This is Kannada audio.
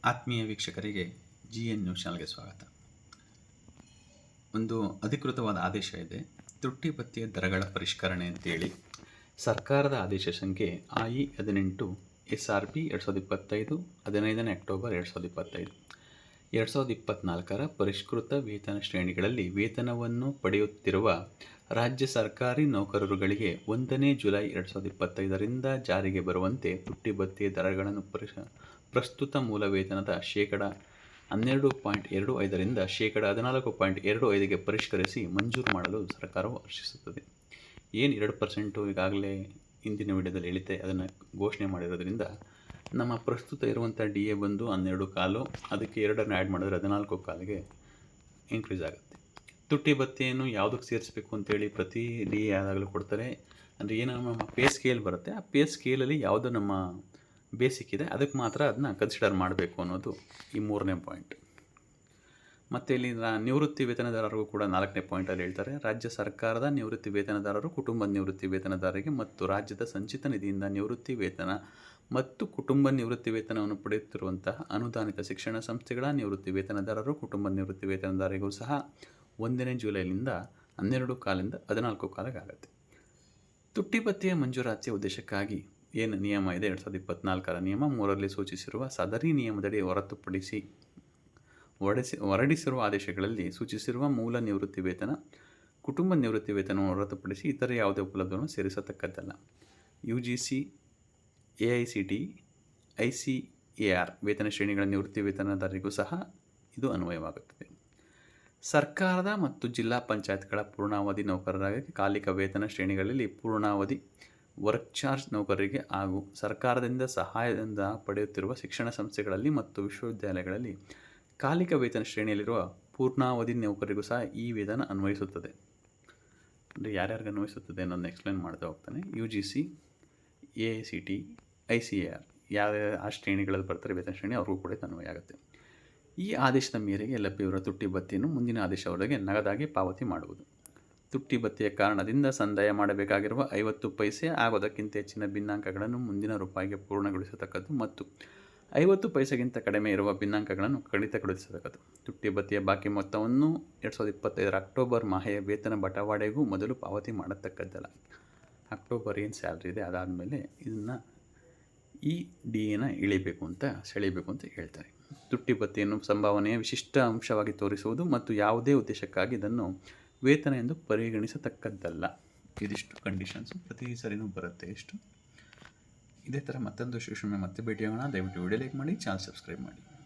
ಆತ್ಮೀಯ ವೀಕ್ಷಕರಿಗೆ GN ನ್ಯೂಸ್ ಚಾನಲ್ಗೆ ಸ್ವಾಗತ. ಒಂದು ಅಧಿಕೃತವಾದ ಆದೇಶ ಇದೆ, ತುಟ್ಟಿ ಭತ್ಯೆ ದರಗಳ ಪರಿಷ್ಕರಣೆ ಅಂತೇಳಿ. ಸರ್ಕಾರದ ಆದೇಶ ಸಂಖ್ಯೆ IE18 SRP 2025 15ನೇ ಅಕ್ಟೋಬರ್ 2025. 2024 ಪರಿಷ್ಕೃತ ವೇತನ ಶ್ರೇಣಿಗಳಲ್ಲಿ ವೇತನವನ್ನು ಪಡೆಯುತ್ತಿರುವ ರಾಜ್ಯ ಸರ್ಕಾರಿ ನೌಕರರುಗಳಿಗೆ 1ನೇ ಜುಲೈ 2025ರಿಂದ ಜಾರಿಗೆ ಬರುವಂತೆ ತುಟ್ಟಿ ಭತ್ಯೆ ದರಗಳನ್ನು ಪ್ರಸ್ತುತ ಮೂಲ ವೇತನದ ಶೇಕಡ 12.25ರಿಂದ ಶೇಕಡ 14.25ಗೆ ಪರಿಷ್ಕರಿಸಿ ಮಂಜೂರು ಮಾಡಲು ಸರ್ಕಾರವು ಹರ್ಷಿಸುತ್ತದೆ. ಏನು 2% ಈಗಾಗಲೇ ಹಿಂದಿನ ವಿಡಿಯೋದಲ್ಲಿ ಹೇಳಿದ್ದೆ, ಅದನ್ನು ಘೋಷಣೆ ಮಾಡಿರೋದ್ರಿಂದ ನಮ್ಮ ಪ್ರಸ್ತುತ ಇರುವಂಥ DA ಬಂದು 12.25, ಅದಕ್ಕೆ 2 ಆ್ಯಡ್ ಮಾಡಿದ್ರೆ 14.25ಗೆ ಇನ್ಕ್ರೀಸ್ ಆಗುತ್ತೆ. ತುಟ್ಟಿ ಭತ್ಯೆಯನ್ನು ಯಾವುದಕ್ಕೆ ಸೇರಿಸಬೇಕು ಅಂತೇಳಿ ಪ್ರತಿ DA ಆದಾಗಲೂ ಕೊಡ್ತಾರೆ. ಅಂದರೆ ಏನು ನಮ್ಮ ಪೇ ಸ್ಕೇಲ್ ಬರುತ್ತೆ, ಆ ಪೇ ಸ್ಕೇಲಲ್ಲಿ ಯಾವುದು ನಮ್ಮ ಬೇಸಿಕ್ ಇದೆ ಅದಕ್ಕೆ ಮಾತ್ರ ಅದನ್ನ ಕನ್ಸಿಡರ್ ಮಾಡಬೇಕು ಅನ್ನೋದು ಈ 3ನೇ ಪಾಯಿಂಟ್. ಮತ್ತು ಇಲ್ಲಿ ನಿವೃತ್ತಿ ವೇತನದಾರರಿಗೂ ಕೂಡ 4ನೇ ಪಾಯಿಂಟಲ್ಲಿ ಹೇಳ್ತಾರೆ, ರಾಜ್ಯ ಸರ್ಕಾರದ ನಿವೃತ್ತಿ ವೇತನದಾರರು ಕುಟುಂಬ ನಿವೃತ್ತಿ ವೇತನದಾರರಿಗೆ ಮತ್ತು ರಾಜ್ಯದ ಸಂಚಿತ ನಿಧಿಯಿಂದ ನಿವೃತ್ತಿ ವೇತನ ಮತ್ತು ಕುಟುಂಬ ನಿವೃತ್ತಿ ವೇತನವನ್ನು ಪಡೆಯುತ್ತಿರುವಂತಹ ಅನುದಾನಿತ ಶಿಕ್ಷಣ ಸಂಸ್ಥೆಗಳ ನಿವೃತ್ತಿ ವೇತನದಾರರು ಕುಟುಂಬ ನಿವೃತ್ತಿ ವೇತನದಾರರಿಗೂ ಸಹ 1ನೇ ಜುಲೈನಿಂದ 12.25ರಿಂದ 14.25 ಆಗುತ್ತೆ. ತುಟ್ಟಿ ಭತ್ಯೆಯ ಮಂಜೂರಾತಿಯ ಉದ್ದೇಶಕ್ಕಾಗಿ ಏನು ನಿಯಮ ಇದೆ 2024 ನಿಯಮ 3ರಲ್ಲಿ ಸೂಚಿಸಿರುವ ಸದರಿ ನಿಯಮದಡಿ ಹೊರಡಿಸಿರುವ ಆದೇಶಗಳಲ್ಲಿ ಸೂಚಿಸಿರುವ ಮೂಲ ನಿವೃತ್ತಿ ವೇತನ, ಕುಟುಂಬ ನಿವೃತ್ತಿ ವೇತನವನ್ನು ಹೊರತುಪಡಿಸಿ ಇತರೆ ಯಾವುದೇ ಉಪಲಬ್ಧವನ್ನು ಸೇರಿಸತಕ್ಕದ್ದಲ್ಲ. UGC, AICTE, ICAR ವೇತನ ಶ್ರೇಣಿಗಳ ನಿವೃತ್ತಿ ವೇತನದಾರರಿಗೂ ಸಹ ಇದು ಅನ್ವಯವಾಗುತ್ತದೆ. ಸರ್ಕಾರದ ಮತ್ತು ಜಿಲ್ಲಾ ಪಂಚಾಯತ್ಗಳ ಪೂರ್ಣಾವಧಿ ನೌಕರರಾಗಿ ಕಾಲಿಕ ವೇತನ ಶ್ರೇಣಿಗಳಲ್ಲಿ ಪೂರ್ಣಾವಧಿ ವರ್ಕ್ ಚಾರ್ಜ್ ನೌಕರರಿಗೆ ಹಾಗೂ ಸರ್ಕಾರದಿಂದ ಸಹಾಯದಿಂದ ಪಡೆಯುತ್ತಿರುವ ಶಿಕ್ಷಣ ಸಂಸ್ಥೆಗಳಲ್ಲಿ ಮತ್ತು ವಿಶ್ವವಿದ್ಯಾಲಯಗಳಲ್ಲಿ ಕಾಲಿಕ ವೇತನ ಶ್ರೇಣಿಯಲ್ಲಿರುವ ಪೂರ್ಣಾವಧಿ ನೌಕರರಿಗೂ ಸಹ ಈ ವೇತನ ಅನ್ವಯಿಸುತ್ತದೆ. ಅಂದರೆ ಯಾರ್ಯಾರಿಗೆ ಅನ್ವಯಿಸುತ್ತದೆ ಅನ್ನೋದನ್ನ ಎಕ್ಸ್ಪ್ಲೇನ್ ಮಾಡ್ತಾ ಹೋಗ್ತಾನೆ. UGC, AICTE, ICAR ಯಾವ್ಯಾವ ಆ ಶ್ರೇಣಿಗಳಲ್ಲಿ ಬರ್ತಾರೆ ವೇತನ ಶ್ರೇಣಿ ಅವ್ರಿಗೂ ಕೂಡ ಅನ್ವಯ ಆಗುತ್ತೆ. ಈ ಆದೇಶದ ಮೇರೆಗೆ ಲಭ್ಯವಿರುವ ತುಟ್ಟಿ ಭತ್ಯೆಯನ್ನು ಮುಂದಿನ ಆದೇಶವರೆಗೆ ನಗದಾಗಿ ಪಾವತಿ ಮಾಡುವುದು. ತುಟ್ಟಿ ಭತ್ಯೆಯ ಕಾರಣದಿಂದ ಸಂದಾಯ ಮಾಡಬೇಕಾಗಿರುವ 50 ಪೈಸೆ ಆಗೋದಕ್ಕಿಂತ ಹೆಚ್ಚಿನ ಭಿನ್ನಾಂಕಗಳನ್ನು ಮುಂದಿನ ರೂಪಾಯಿಗೆ ಪೂರ್ಣಗೊಳಿಸತಕ್ಕದ್ದು ಮತ್ತು 50 ಪೈಸೆಗಿಂತ ಕಡಿಮೆ ಇರುವ ಭಿನ್ನಾಂಕಗಳನ್ನು ಕಡಿತಗೊಳಿಸತಕ್ಕದ್ದು. ತುಟ್ಟಿ ಭತ್ಯೆಯ ಬಾಕಿ ಮೊತ್ತವನ್ನು 2025 ಅಕ್ಟೋಬರ್ ಮಾಹೆಯ ವೇತನ ಬಟವಾಡೆಗೂ ಮೊದಲು ಪಾವತಿ ಮಾಡತಕ್ಕದ್ದಲ್ಲ. ಅಕ್ಟೋಬರ್ ಏನು ಸ್ಯಾಲ್ರಿ ಇದೆ ಅದಾದಮೇಲೆ ಇದನ್ನು ಈ DAನ ಸೆಳೀಬೇಕು ಅಂತ ಹೇಳ್ತಾರೆ. ತುಟ್ಟಿ ಭತ್ಯೆಯನ್ನು ಸಂಭಾವನೆಯ ವಿಶಿಷ್ಟ ಅಂಶವಾಗಿ ತೋರಿಸುವುದು ಮತ್ತು ಯಾವುದೇ ಉದ್ದೇಶಕ್ಕಾಗಿ ಇದನ್ನು ವೇತನ ಎಂದು ಪರಿಗಣಿಸತಕ್ಕದ್ದಲ್ಲ. ಇದಿಷ್ಟು ಕಂಡೀಷನ್ಸು ಪ್ರತಿ ಸರಿನೂ ಬರುತ್ತೆ. ಇದೇ ಥರ ಮತ್ತೊಂದು ವಿಷಯ ಮತ್ತೆ ಭೇಟಿಯಾಗೋಣ. ದಯವಿಟ್ಟು ವಿಡಿಯೋ ಲೈಕ್ ಮಾಡಿ, ಚಾನಲ್ ಸಬ್ಸ್ಕ್ರೈಬ್ ಮಾಡಿ.